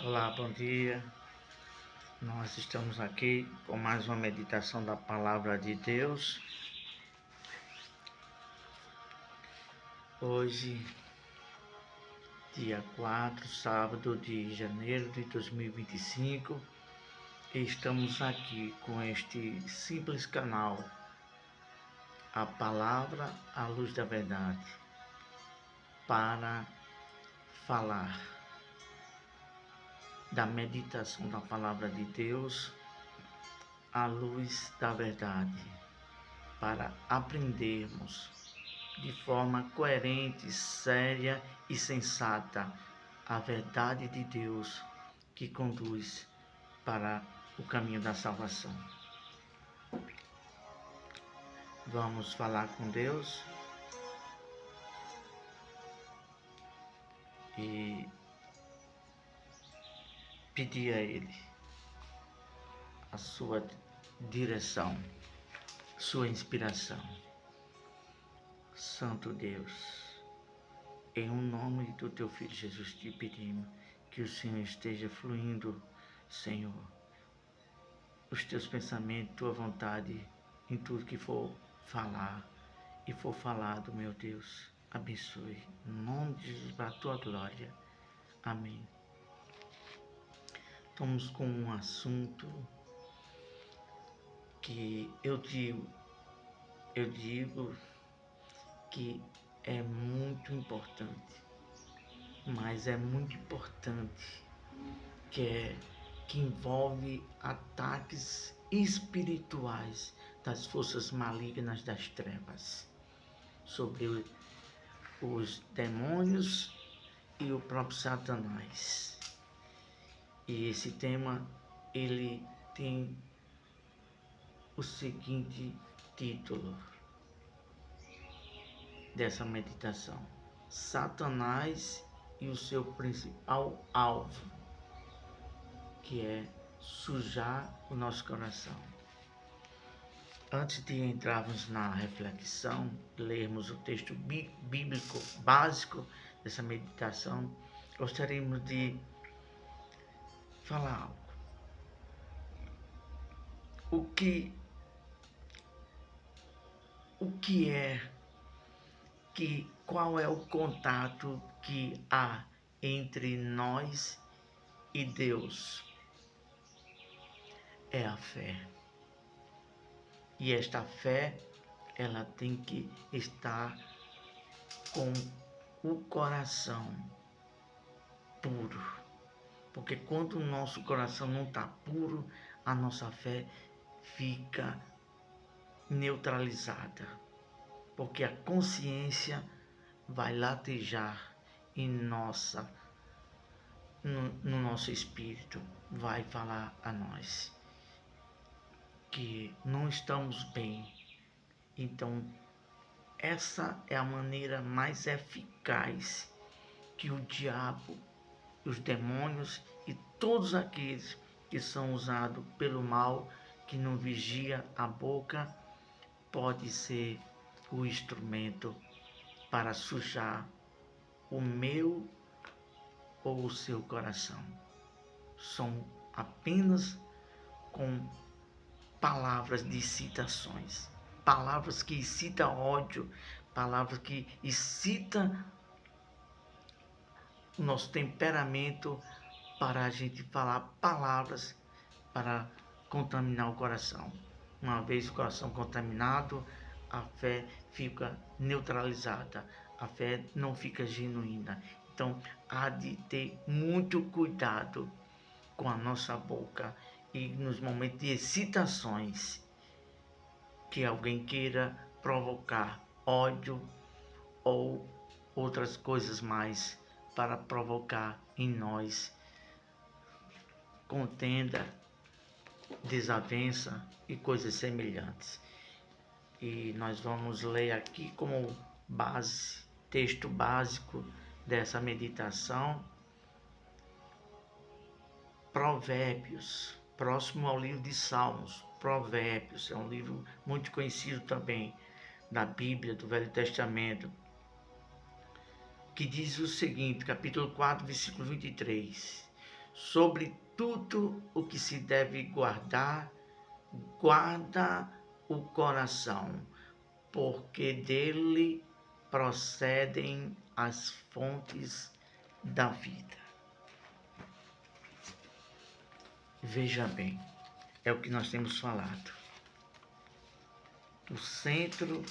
Olá, bom dia. Nós estamos aqui com mais uma meditação da Palavra de Deus. Hoje, dia 4, sábado de janeiro de 2025, estamos aqui com este simples canal, a Palavra à Luz da Verdade, para falar da meditação da Palavra de Deus à luz da verdade, para aprendermos de forma coerente, séria e sensata a verdade de Deus que conduz para o caminho da salvação. Vamos falar com Deus e pedir a Ele a sua direção, sua inspiração. Santo Deus, em nome do Teu Filho Jesus te pedimos que o Senhor esteja fluindo, Senhor, os Teus pensamentos, Tua vontade em tudo que for falar e for falado, meu Deus. Abençoe, em nome de Jesus, para a Tua glória. Amém. Estamos com um assunto que eu digo que é muito importante, mas é muito importante, que envolve ataques espirituais das forças malignas das trevas, sobre os demônios e o próprio Satanás. E esse tema, ele tem o seguinte título dessa meditação: Satanás e o seu principal alvo, que é sujar o nosso coração. Antes de entrarmos na reflexão, lermos o texto bíblico básico dessa meditação, gostaríamos de falar algo. Qual é o contato que há entre nós e Deus? É a fé. E esta fé, ela tem que estar com o coração puro. Porque quando o nosso coração não está puro, a nossa fé fica neutralizada. Porque a consciência vai latejar no nosso espírito, vai falar a nós que não estamos bem. Então, essa é a maneira mais eficaz que o diabo, os demônios e todos aqueles que são usados pelo mal, que não vigia a boca, pode ser o instrumento para sujar o meu ou o seu coração. São apenas com palavras de incitações, palavras que incitam ódio, palavras que incitam o nosso temperamento, para a gente falar palavras para contaminar o coração. Uma vez o coração contaminado, a fé fica neutralizada, a fé não fica genuína. Então, há de ter muito cuidado com a nossa boca e nos momentos de excitações, que alguém queira provocar ódio ou outras coisas mais para provocar em nós contenda, desavença e coisas semelhantes. E nós vamos ler aqui como base, texto básico dessa meditação, Provérbios, próximo ao livro de Salmos. Provérbios é um livro muito conhecido também da Bíblia, do Velho Testamento, que diz o seguinte, capítulo 4, versículo 23: Sobre tudo o que se deve guardar, guarda o coração, porque dele procedem as fontes da vida. Veja bem, é o que nós temos falado. O centro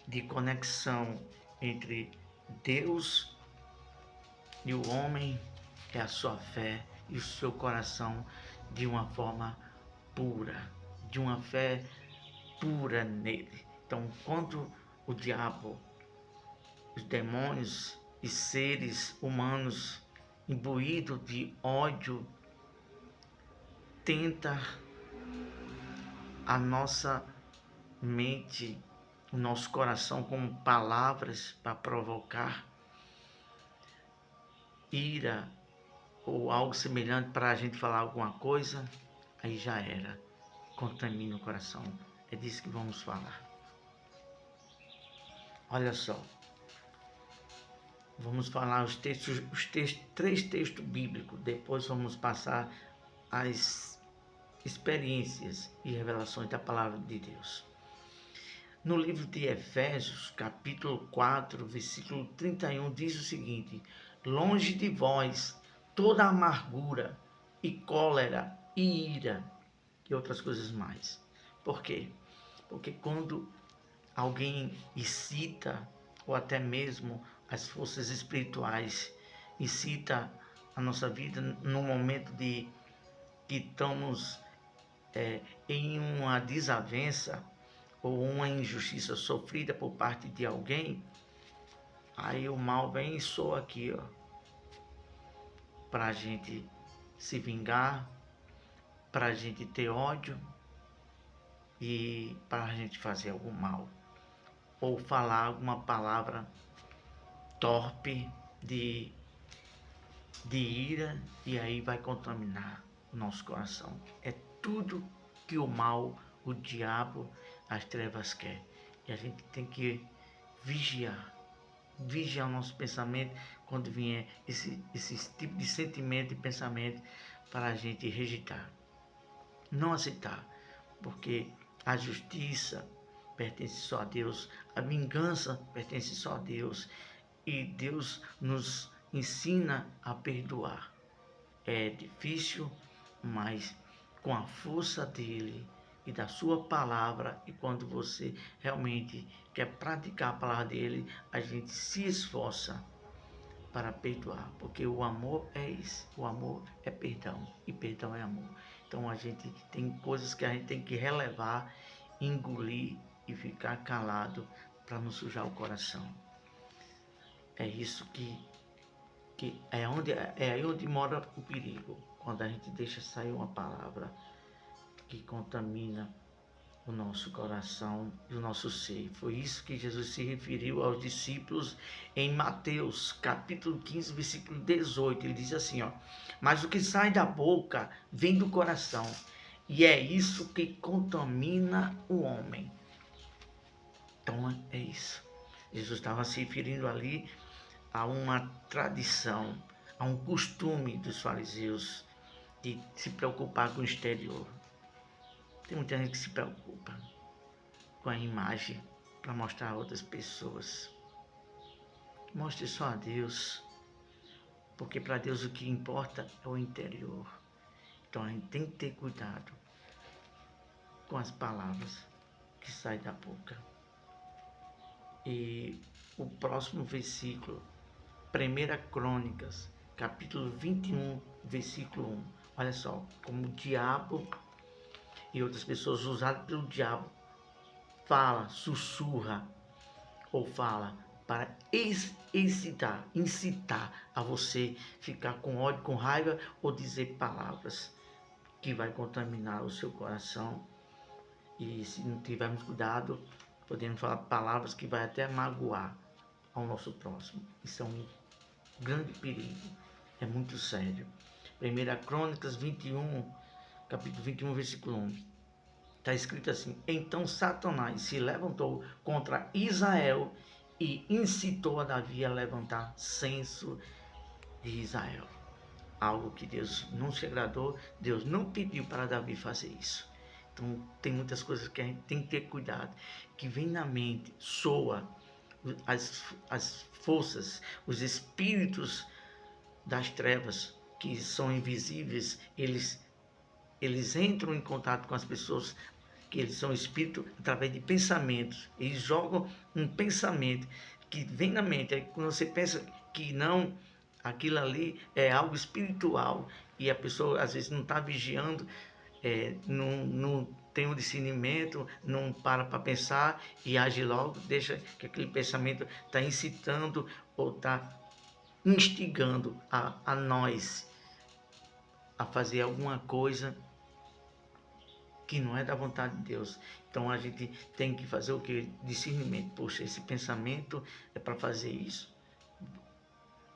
de conexão entre Deus e o homem é a sua fé e o seu coração de uma forma pura, de uma fé pura nele. Então, quando o diabo, os demônios e seres humanos imbuídos de ódio tenta a nossa mente, o nosso coração com palavras para provocar ira ou algo semelhante para a gente falar alguma coisa, aí já era, contamina o coração. É disso que vamos falar. Olha só, vamos falar três textos bíblicos, depois vamos passar as experiências e revelações da palavra de Deus. No livro de Efésios, capítulo 4, versículo 31, diz o seguinte: longe de vós toda amargura e cólera e ira e outras coisas mais. Por quê? Porque quando alguém incita, ou até mesmo as forças espirituais incita a nossa vida no momento de que estamos em uma desavença ou uma injustiça sofrida por parte de alguém, aí o mal vem e soa aqui, ó, para a gente se vingar, para a gente ter ódio e para a gente fazer algum mal, ou falar alguma palavra torpe de ira, e aí vai contaminar o nosso coração. É tudo que o mal, o diabo, as trevas quer. E a gente tem que vigiar o nosso pensamento quando vier esse tipo de sentimento e pensamento, para a gente rejeitar, não aceitar, porque a justiça pertence só a Deus, a vingança pertence só a Deus, e Deus nos ensina a perdoar. É difícil, mas com a força dele e da sua palavra, e quando você realmente quer praticar a palavra dele, a gente se esforça para perdoar, porque o amor é isso, o amor é perdão, e perdão é amor. Então a gente tem coisas que a gente tem que relevar, engolir e ficar calado para não sujar o coração. É isso que é aí onde mora o perigo, quando a gente deixa sair uma palavra que contamina o nosso coração e o nosso ser. Foi isso que Jesus se referiu aos discípulos em Mateus, capítulo 15, versículo 18. Ele diz assim, ó: mas o que sai da boca vem do coração, e é isso que contamina o homem. Então é isso. Jesus estava se referindo ali a uma tradição, a um costume dos fariseus de se preocupar com o exterior. Tem muita gente que se preocupa com a imagem para mostrar a outras pessoas. Mostre só a Deus, porque para Deus o que importa é o interior. Então a gente tem que ter cuidado com as palavras que saem da boca. E o próximo versículo, 1 Crônicas, capítulo 21, versículo 1. Olha só, como o diabo e outras pessoas usadas pelo diabo fala, sussurra ou fala para incitar a você ficar com ódio, com raiva, ou dizer palavras que vai contaminar o seu coração. E se não tivermos cuidado, podemos falar palavras que vai até magoar ao nosso próximo. Isso é um grande perigo, é muito sério. 1 Crônicas 21, capítulo 21, versículo 1. Está escrito assim: então Satanás se levantou contra Israel e incitou a Davi a levantar censo de Israel. Algo que Deus não se agradou, Deus não pediu para Davi fazer isso. Então tem muitas coisas que a gente tem que ter cuidado, que vem na mente, soa, as forças, os espíritos das trevas, que são invisíveis, eles entram em contato com as pessoas, que eles são espíritos, através de pensamentos. Eles jogam um pensamento que vem na mente. Aí quando você pensa que não, aquilo ali é algo espiritual, e a pessoa às vezes não está vigiando, não tem o discernimento, não para pensar e age logo, deixa que aquele pensamento está incitando ou está instigando a nós a fazer alguma coisa que não é da vontade de Deus. Então a gente tem que fazer o que? Discernimento. Poxa, esse pensamento é para fazer isso.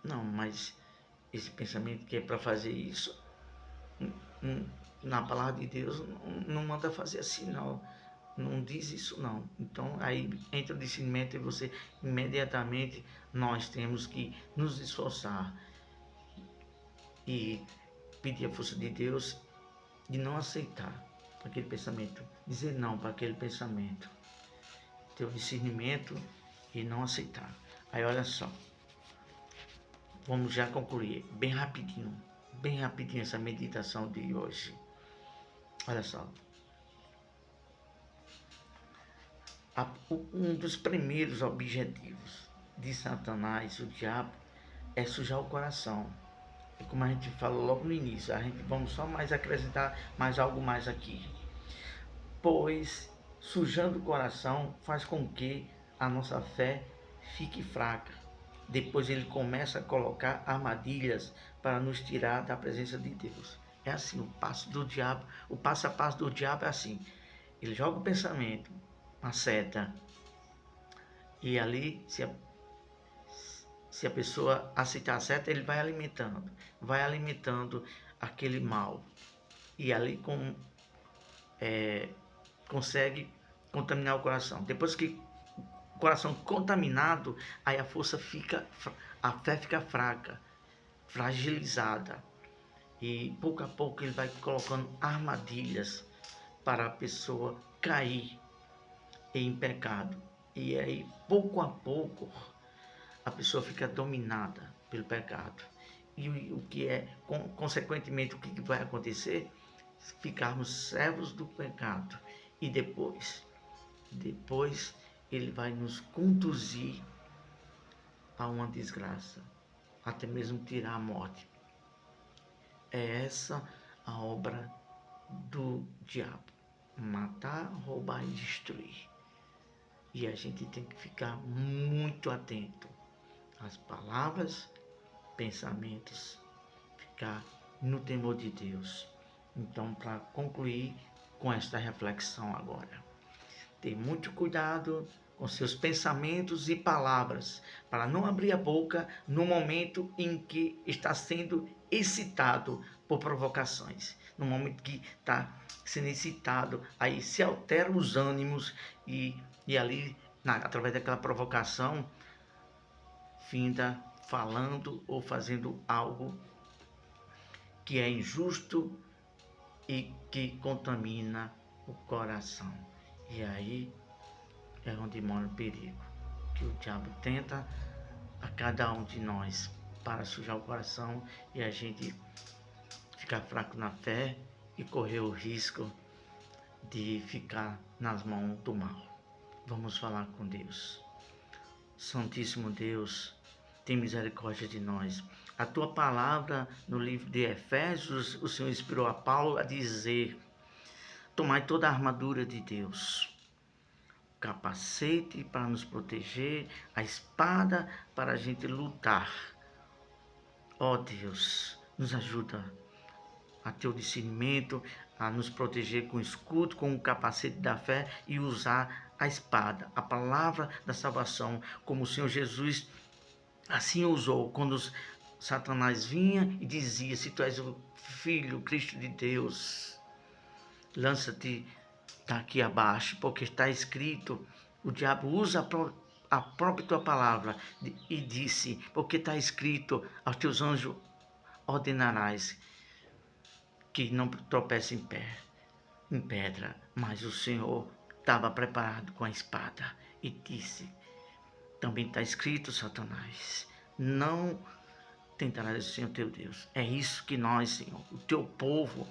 Não, mas esse pensamento que é para fazer isso, na palavra de Deus não manda fazer assim, não. Não diz isso, não. Então aí entra o discernimento e você imediatamente nós temos que nos esforçar e pedir a força de Deus de não aceitar aquele pensamento, dizer não para aquele pensamento, ter o discernimento e não aceitar. Aí olha só, vamos já concluir bem rapidinho essa meditação de hoje. Olha só, um dos primeiros objetivos de Satanás, o diabo, é sujar o coração. E como a gente falou logo no início, a gente vamos só mais acrescentar mais algo mais aqui. Pois sujando o coração faz com que a nossa fé fique fraca. Depois ele começa a colocar armadilhas para nos tirar da presença de Deus. É assim, o passo a passo do diabo é assim. Ele joga o pensamento, uma seta, e ali, se a pessoa aceitar a seta, ele vai alimentando aquele mal. E ali consegue contaminar o coração. Depois que o coração contaminado, aí a fé fica fraca, fragilizada. E pouco a pouco ele vai colocando armadilhas para a pessoa cair em pecado. E aí, pouco a pouco, a pessoa fica dominada pelo pecado. E o que é, consequentemente, o que vai acontecer? Ficarmos servos do pecado. E depois ele vai nos conduzir a uma desgraça, até mesmo tirar a morte. É essa a obra do diabo: matar, roubar e destruir. E a gente tem que ficar muito atento às palavras, pensamentos, ficar no temor de Deus. Então, para concluir com esta reflexão agora, ter muito cuidado com seus pensamentos e palavras, para não abrir a boca no momento em que está sendo excitado por provocações. No momento que está sendo excitado, aí se alteram os ânimos e ali, através daquela provocação, finda falando ou fazendo algo que é injusto e que contamina o coração. E aí é onde mora o perigo, que o diabo tenta a cada um de nós para sujar o coração e a gente ficar fraco na fé e correr o risco de ficar nas mãos do mal. Vamos falar com Deus. Santíssimo Deus, tem misericórdia de nós. A tua palavra no livro de Efésios, o Senhor inspirou a Paulo a dizer: tomai toda a armadura de Deus, capacete para nos proteger, a espada para a gente lutar. Ó Deus, nos ajuda a ter o discernimento, a nos proteger com o escudo, com o capacete da fé e usar a espada, a palavra da salvação, como o Senhor Jesus assim usou quando Satanás vinha e dizia: se tu és o Filho, o Cristo de Deus, lança-te daqui abaixo, porque está escrito. O diabo usa a própria tua palavra e disse, porque está escrito, aos teus anjos ordenarás que não tropece em pedra, mas o Senhor estava preparado com a espada e disse, também está escrito, Satanás, não tentarás o Senhor teu Deus. É isso que nós, Senhor, o teu povo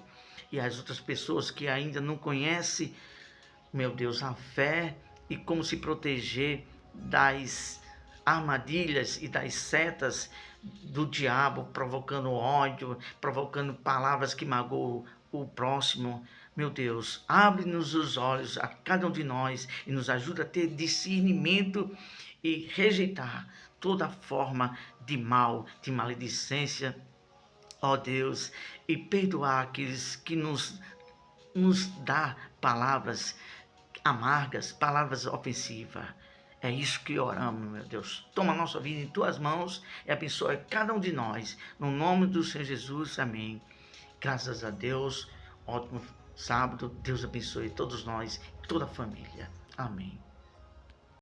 e as outras pessoas que ainda não conhecem, meu Deus, a fé e como se proteger das armadilhas e das setas do diabo, provocando ódio, provocando palavras que magoam o próximo. Meu Deus, abre-nos os olhos a cada um de nós e nos ajuda a ter discernimento e rejeitar toda forma de mal, de maledicência, ó Deus, e perdoar aqueles que nos dá palavras amargas, palavras ofensivas. É isso que oramos, meu Deus. Toma a nossa vida em tuas mãos e abençoe cada um de nós. No nome do Senhor Jesus, amém. Graças a Deus. Ótimo sábado. Deus abençoe todos nós, toda a família. Amém.